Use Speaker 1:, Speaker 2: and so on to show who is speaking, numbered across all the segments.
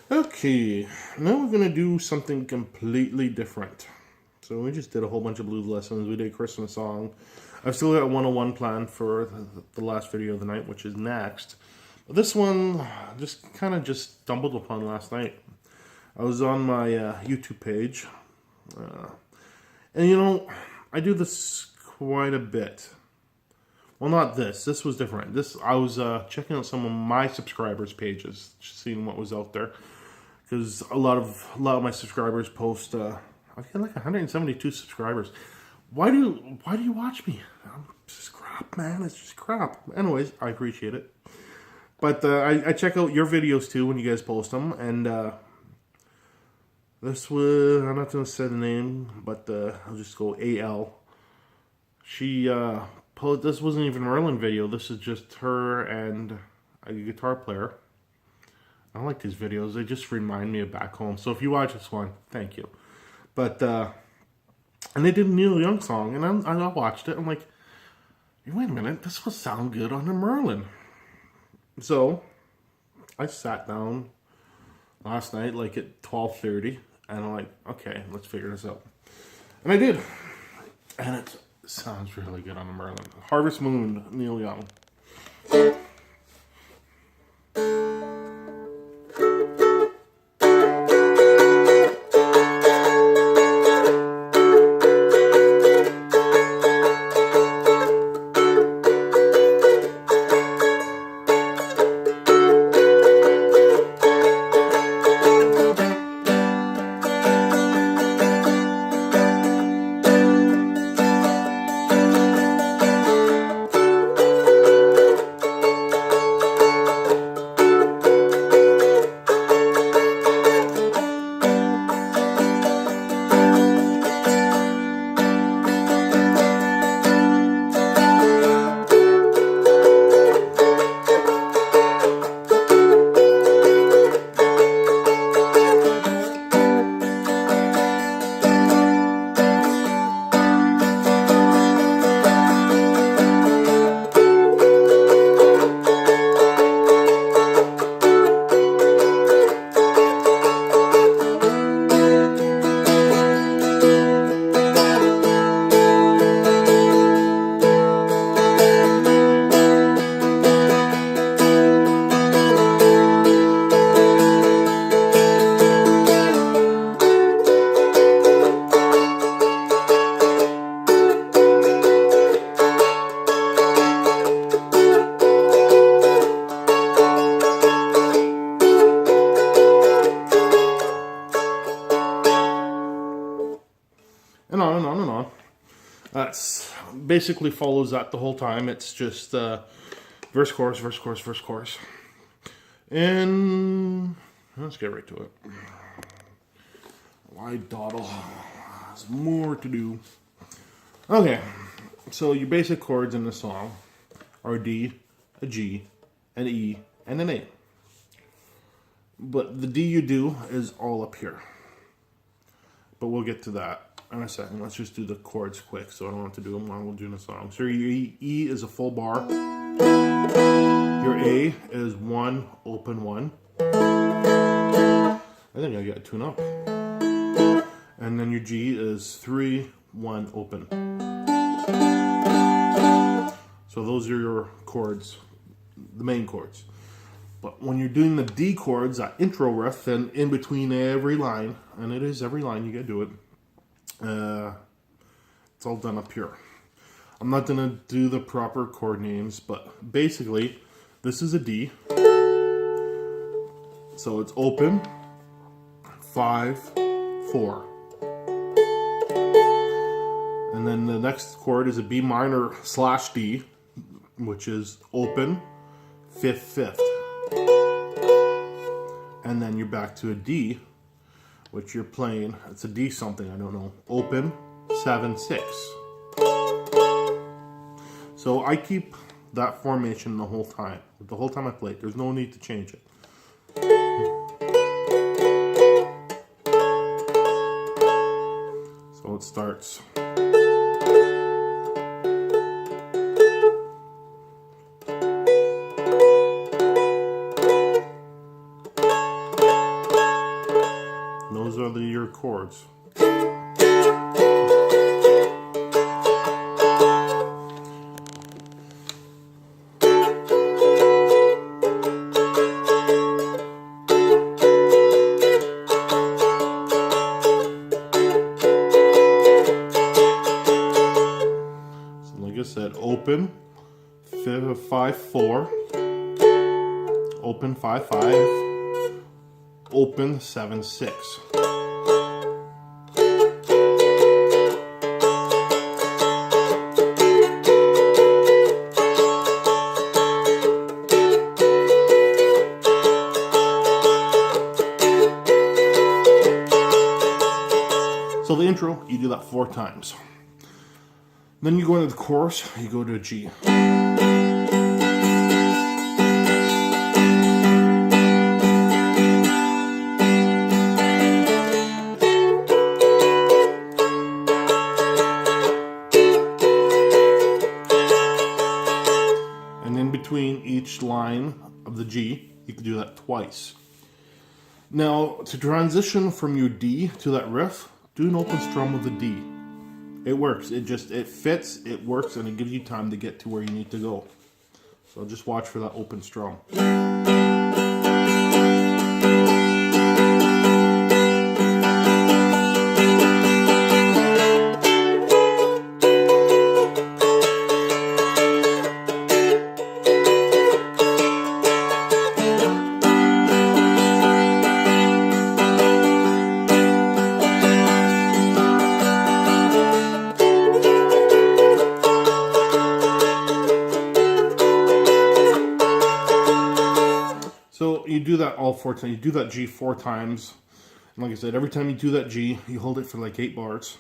Speaker 1: Okay, now we're gonna do something completely different. So we just did a whole bunch of blues lessons. We did a Christmas song. I've still got 101 planned for the last video of the night, which is next. But this one just kind of just stumbled upon last night. I was on my YouTube page, and you know, I do this quite a bit. Well, not this. This was different. I was checking out some of my subscribers' pages, seeing what was out there, because a lot of my subscribers post. I get like 172 subscribers. Why do you watch me? It's just crap, man. It's just crap. Anyways, I appreciate it. But I check out your videos too when you guys post them, and this was, I'm not gonna say the name, but I'll just go AL. She this wasn't even a Merlin video. This is just her and a guitar player. I like these videos. They just remind me of back home. So if you watch this one, thank you. But and they did a Neil Young song, and I watched it. I'm like, wait a minute, this will sound good on the Merlin. So I sat down last night, like at 12:30, and I'm like, okay, let's figure this out. And I did, and it sounds really good on the Merlin. Harvest Moon, Neil Young. And on and on and on. That's basically follows that the whole time. It's just verse, chorus, verse, chorus, verse, chorus. And let's get right to it. Why dawdle? There's more to do. Okay, so your basic chords in the song are a D, a G, an E, and an A. But the D you do is all up here. But we'll get to that in a second. Let's just do the chords quick, so I don't have to do them while we're doing the song. So your E is a full bar. Your A is 1, open 1. I think I got to tune up. And then your G is 3, 1, open. So those are your chords, the main chords. But when you're doing the D chords, that intro riff, then in between every line, and it is every line, you gotta do it. It's all done up here. I'm not gonna do the proper chord names, but basically, this is a D. So it's open, 5, 4. And then the next chord is a B minor / D, which is open, 5th, 5th. And then you're back to a D, which you're playing, it's a D something, I don't know, open, 7, 6. So I keep that formation the whole time I play it. There's no need to change it. So it starts. those are your chords. Like I said, open 5-4, open 5-5, open 7-6. So the intro, you do that 4 times. Then you go into the chorus, you go to a G. And in between each line of the G, you can do that twice. Now, to transition from your D to that riff, do an open strum of the D. It works. It fits, it works, and it gives you time to get to where you need to go. So just watch for that open strum. So you do that all 4 times. You do that G 4 times. And like I said, every time you do that G, you hold it for like 8 bars.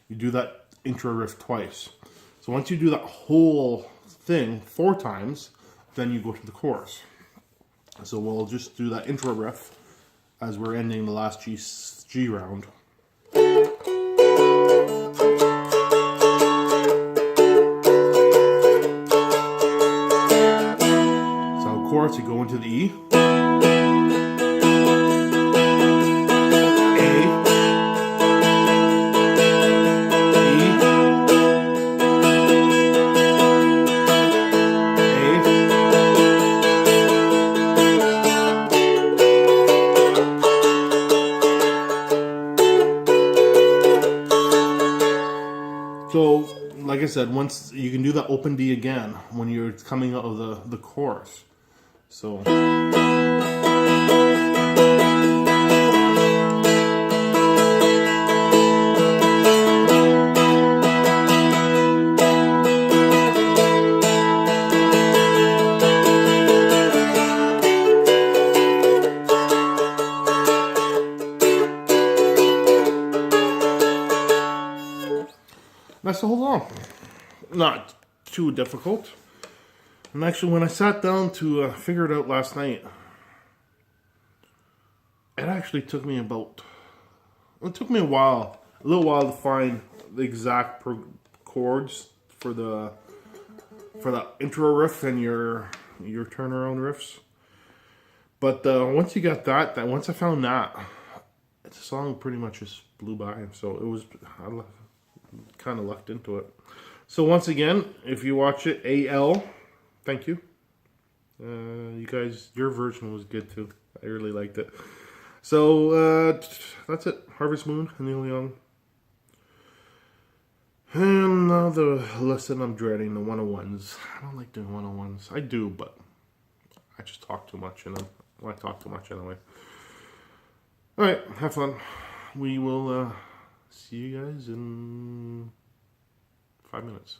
Speaker 1: You do that intro riff twice. So once you do that whole thing 4 times, then you go to the chorus. So we'll just do that intro riff as we're ending the last G round. So chorus, you go into the E. So, like I said, once you can do that open D again when you're coming out of the chorus. So. That's the whole song. Not too difficult. And actually, when I sat down to figure it out last night, it actually took me it took me a little while to find the exact chords for the intro riff and your turnaround riffs. But once you got once I found that, the song pretty much just blew by. So it was, I kind of lucked into it. So once again, if you watch it, AL, thank you. You guys, your version was good too. I really liked it. So that's it. Harvest Moon and Neil Young. And now the lesson I'm dreading, the 101s. I don't like doing 101s. I do, but I just talk too much, you know. Well, I talk too much anyway. Alright, have fun. We will see you guys in 5 minutes.